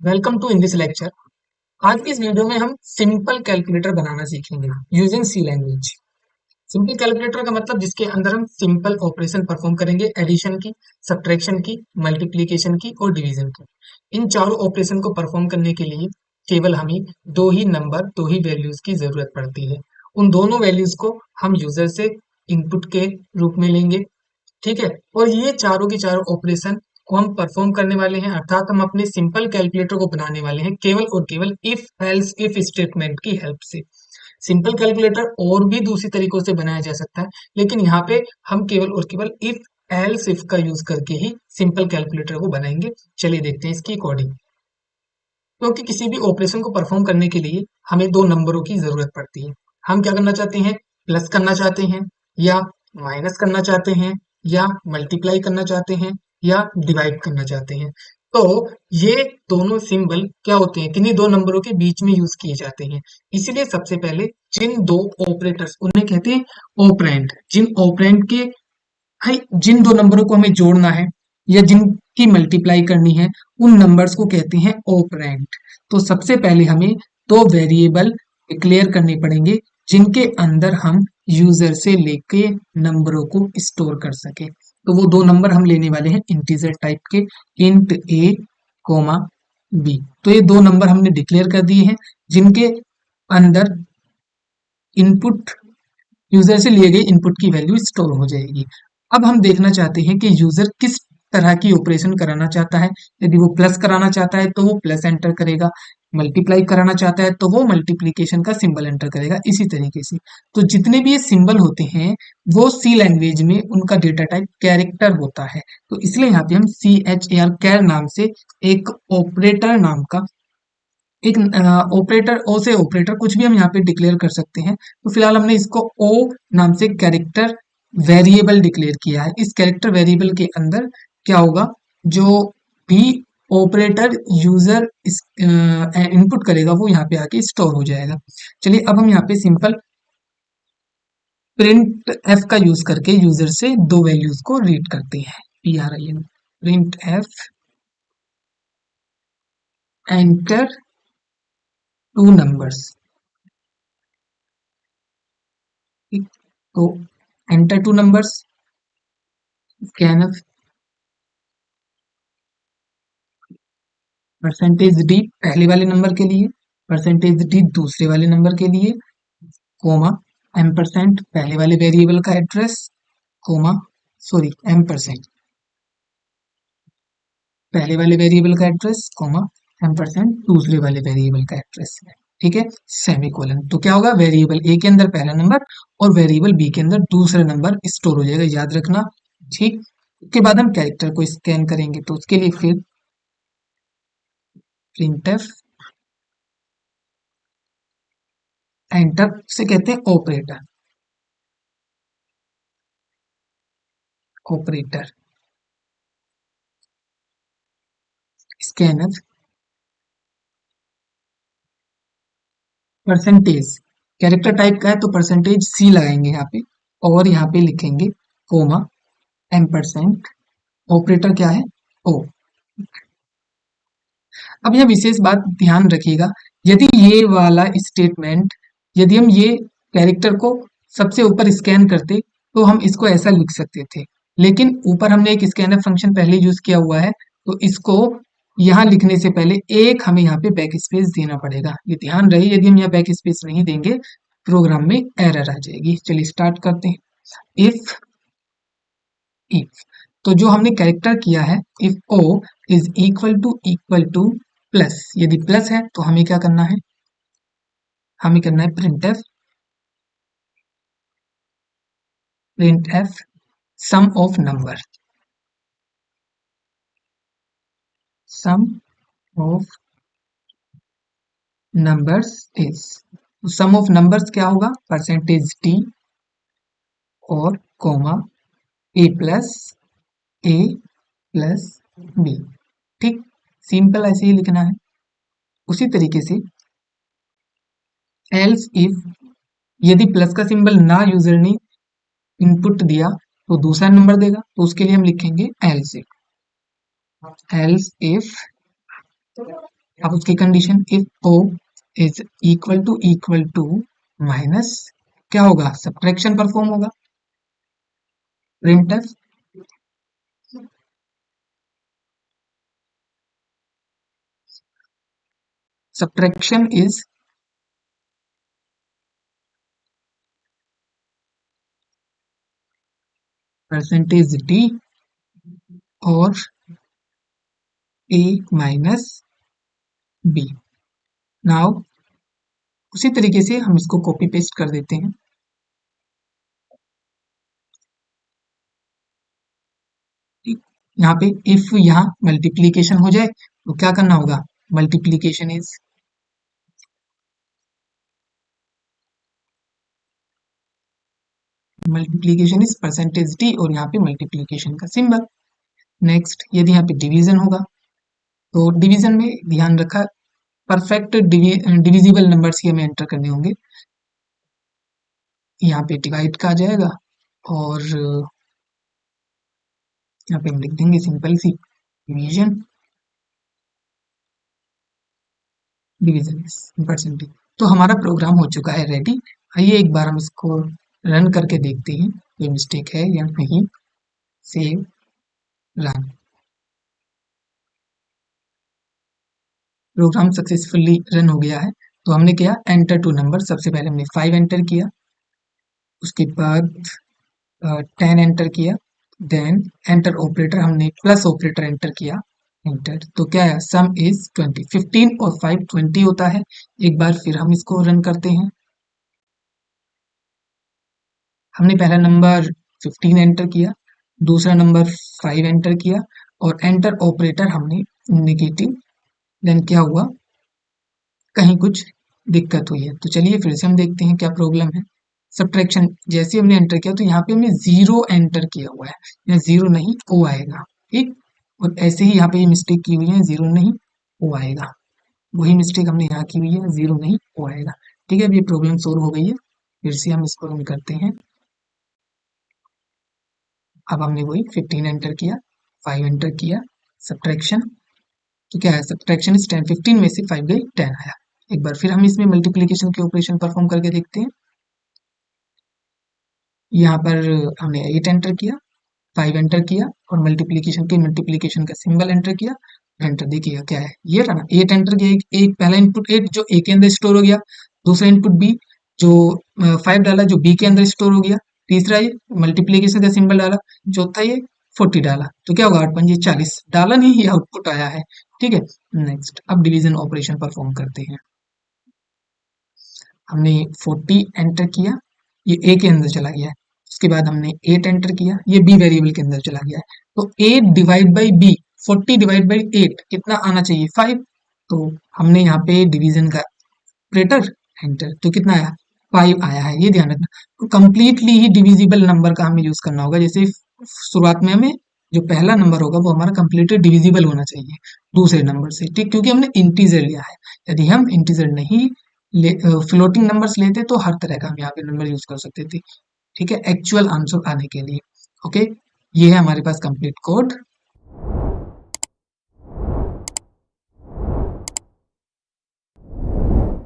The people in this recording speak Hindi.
Welcome to English lecture. आज की इस वीडियो में हम सिंपल कैलकुलेटर बनाना सीखेंगे using C language. Simple calculator का मतलब जिसके अंदर हम सिंपल ऑपरेशन परफॉर्म करेंगे, एडिशन की, सब्ट्रैक्शन की, मल्टीप्लिकेशन की और डिवीजन की। इन चारों ऑपरेशन को परफॉर्म करने के लिए केवल हमें दो ही वैल्यूज की जरूरत पड़ती है। उन दोनों वैल्यूज को हम यूजर से इनपुट के रूप में लेंगे। ठीक है। और ये चारों की चारों ऑपरेशन को हम परफॉर्म करने वाले हैं, अर्थात हम अपने सिंपल कैलकुलेटर को बनाने वाले हैं केवल और केवल इफ एल्स इफ स्टेटमेंट की हेल्प से। सिंपल कैलकुलेटर और भी दूसरी तरीकों से बनाया जा सकता है, लेकिन यहाँ पे हम केवल और केवल इफ एल्स इफ का यूज करके ही सिंपल कैलकुलेटर को बनाएंगे। चलिए देखते हैं इसकी कोडिंग। क्योंकि किसी भी ऑपरेशन को परफॉर्म करने के लिए हमें दो नंबरों की जरूरत पड़ती है। हम क्या करना चाहते हैं? प्लस करना चाहते हैं, या माइनस करना चाहते हैं, या मल्टीप्लाई करना चाहते हैं, या डिवाइड करना चाहते हैं। तो ये दोनों सिंबल क्या होते हैं? किन्हीं दो नंबरों के बीच में यूज किए जाते हैं। इसीलिए सबसे पहले जिन दो ऑपरेटर्स, उन्हें कहते हैं ऑपरेंड। जिन ऑपरेंड के भाई जिन दो नंबरों को हमें जोड़ना है या जिनकी मल्टीप्लाई करनी है, उन नंबर्स को कहते हैं ऑपरेंड। तो सबसे पहले हमें दो वेरिएबल डिक्लेयर करने पड़ेंगे जिनके अंदर हम यूजर से लेके नंबरों को स्टोर कर सके। तो वो दो नंबर हम लेने वाले हैं इंटीजर टाइप के, इंट ए कोमा बी। तो ये दो नंबर हमने डिक्लेयर कर दिए हैं जिनके अंदर इनपुट, यूजर से लिए गए इनपुट की वैल्यू स्टोर हो जाएगी। अब हम देखना चाहते हैं कि यूजर किस तरह की ऑपरेशन कराना चाहता है। यदि वो प्लस कराना चाहता है तो वो प्लस एंटर करेगा, मल्टीप्लाई कराना चाहता है तो वो मल्टीप्लीकेशन का सिंबल एंटर करेगा। इसी तरीके से तो जितने भी ये सिंबल होते हैं वो सी लैंग्वेज में उनका डेटा टाइप कैरेक्टर होता है। तो इसलिए यहाँ पे हम CHAR कैर नाम से एक ऑपरेटर नाम का एक ऑपरेटर, ओ से ऑपरेटर कुछ भी हम यहाँ पे डिक्लेयर कर सकते हैं। तो फिलहाल हमने इसको ओ नाम से कैरेक्टर वेरिएबल डिक्लेयर किया है। इस कैरेक्टर वेरिएबल के अंदर क्या होगा? जो भी ऑपरेटर यूजर इनपुट करेगा वो यहाँ पे आके स्टोर हो जाएगा। चलिए अब हम यहाँ पे सिंपल प्रिंट एफ का यूज करके यूजर से दो वैल्यूज को रीड करते हैं। PRIN printf enter two numbers. तो enter two numbers, scanf percentage d पहले वाले नंबर के लिए, परसेंटेज डी दूसरे वाले नंबर के लिए, कोमा एम परसेंट पहले वाले वेरिएबल का address, comma sorry ampersand पहले वाले वेरिएबल का एड्रेस, कोमा एम परसेंट दूसरे वाले वेरिएबल का एड्रेस। ठीक है, सेमीकोलन। तो क्या होगा? वेरिएबल ए के अंदर पहला नंबर और वेरिएबल बी के अंदर दूसरा नंबर स्टोर हो जाएगा, याद रखना। ठीक, उसके बाद हम कैरेक्टर को स्कैन करेंगे। तो उसके लिए फिर प्रिंटफ एंटर से कहते हैं operator, operator scanner percentage, character type का है तो परसेंटेज सी लगाएंगे यहाँ पे, और यहाँ पे लिखेंगे कोमा एम परसेंट, ऑपरेटर क्या है? ओ। अब यह विशेष बात ध्यान रखिएगा, यदि ये वाला स्टेटमेंट, यदि हम ये कैरेक्टर को सबसे ऊपर स्कैन करते तो हम इसको ऐसा लिख सकते थे, लेकिन ऊपर हमने एक स्कैनर फंक्शन पहले यूज किया हुआ है, तो इसको यहाँ लिखने से पहले एक हमें यहाँ पे बैक स्पेस देना पड़ेगा। ये ध्यान रहे, यदि हम यहाँ बैक स्पेस नहीं देंगे प्रोग्राम में एरर आ जाएगी। चलिए स्टार्ट करते हैं। इफ तो जो हमने कैरेक्टर किया है, if O is equal to plus, यदि प्लस है तो हमें क्या करना है? हमें करना है print F sum of number, sum of numbers is, sum of numbers क्या होगा? परसेंटेज टी और कोमा ए प्लस बी। ठीक, सिंपल ऐसे ही लिखना है। उसी तरीके से एल्स इफ, यदि प्लस का सिंबल ना यूजर ने इनपुट दिया तो दूसरा नंबर देगा, तो उसके लिए हम लिखेंगे एल्स इफ अब उसकी condition if O is equal to minus, क्या होगा, सब्ट्रैक्शन परफॉर्म होगा। Print subtraction is percentage D और ए माइनस बी। नाउ उसी तरीके से हम इसको कॉपी पेस्ट कर देते हैं। ठीक, यहाँ पे इफ यहाँ मल्टीप्लीकेशन हो जाए तो क्या करना होगा, मल्टीप्लीकेशन इज परसेंटेज डी और यहाँ पे मल्टीप्लीकेशन का सिंबल। नेक्स्ट यदि यहाँ पे डिवीजन होगा तो डिवीजन में ध्यान रखा परफेक्ट डिविजिबल नंबर्स ही हमें एंटर करने होंगे। यहाँ पे डिवाइड का आ जाएगा और यहाँ पे हम लिख देंगे सिंपल सी डिवीजन, डिवीजन परसेंटेज। तो हमारा प्रोग्राम हो चुका है रेडी। आइए एक बार हम इसको रन करके देखते हैं कोई मिस्टेक है या नहीं। Save, run. Program successfully run हो गया है। तो हमने किया एंटर टू नंबर, सबसे पहले हमने 5 एंटर किया, उसके बाद 10 एंटर किया, देन एंटर ऑपरेटर हमने प्लस ऑपरेटर एंटर किया, एंटर। तो क्या है, सम इज 20, 15 और 5 20 होता है। एक बार फिर हम इसको रन करते हैं। हमने पहला नंबर 15 एंटर किया, दूसरा नंबर 5 एंटर किया और एंटर ऑपरेटर हमने नेगेटिव, देन क्या हुआ, कहीं कुछ दिक्कत हुई है। तो चलिए फिर से हम देखते हैं क्या प्रॉब्लम है। सब्ट्रैक्शन जैसे हमने एंटर किया तो यहाँ पे हमने जीरो एंटर किया हुआ है, यहाँ जीरो नहीं ओ आएगा। ठीक, और ऐसे ही यहाँ पे ये मिस्टेक की हुई है, जीरो नहीं ओ आएगा। वही मिस्टेक हमने यहाँ की हुई है, जीरो नहीं ओ आएगा। ठीक है, अब ये प्रॉब्लम सोल्व हो गई है। फिर से हम इसको रन करते हैं। अब हमने वही 15 एंटर किया, 5 एंटर किया, सब्ट्रैक्शन। तो क्या है, सब्ट्रैक्शन इज 10, 15 में से 5 गई 10 आया। एक बार फिर हम इसमें मल्टीप्लीकेशन के ऑपरेशन परफॉर्म करके देखते हैं। यहाँ पर हमने 8 एंटर किया, 5 एंटर किया और मल्टीप्लीकेशन का सिंबल एंटर किया, एंटर। देखिएगा क्या है, ये रहा ना, 8 एंटर किया, एक पहला इनपुट 8 जो ए के अंदर स्टोर हो गया, दूसरा इनपुट बी जो 5 डाला जो बी के अंदर स्टोर हो गया, तीसरा ये मल्टीप्लीकेशन का सिंबल डाला, चौथा ये 40 डाला। तो क्या होगा, 8 पंजे 40 डाला नहीं, ये आउटपुट आया है। ठीक है, नेक्स्ट अब डिवीजन ऑपरेशन परफॉर्म करते हैं। हमने 40 एंटर किया, ये ए के अंदर चला गया है। उसके बाद हमने 8 एंटर किया, ये बी वेरिएबल के अंदर चला गया है। तो 8 divide by B, 40 divide by 8 कितना आना चाहिए, 5। तो हमने यहाँ पे डिवीजन का ऑपरेटर एंटर, तो कितना आया, 5 आया है, ये ध्यान रखना। तो कंप्लीटली ही डिविजिबल नंबर का हमें यूज करना होगा। जैसे शुरुआत में हमें जो पहला नंबर होगा वो हमारा कंप्लीटली डिविजिबल होना चाहिए दूसरे नंबर से। ठीक, क्योंकि हमने इंटीजर लिया है। यदि हम इंटीजर नहीं फ्लोटिंग नंबर्स लेते तो हर तरह का हम यहाँ पे नंबर यूज कर सकते थे। ठीक है, एक्चुअल आंसर आने के लिए। ओके, ये है हमारे पास कंप्लीट कोड।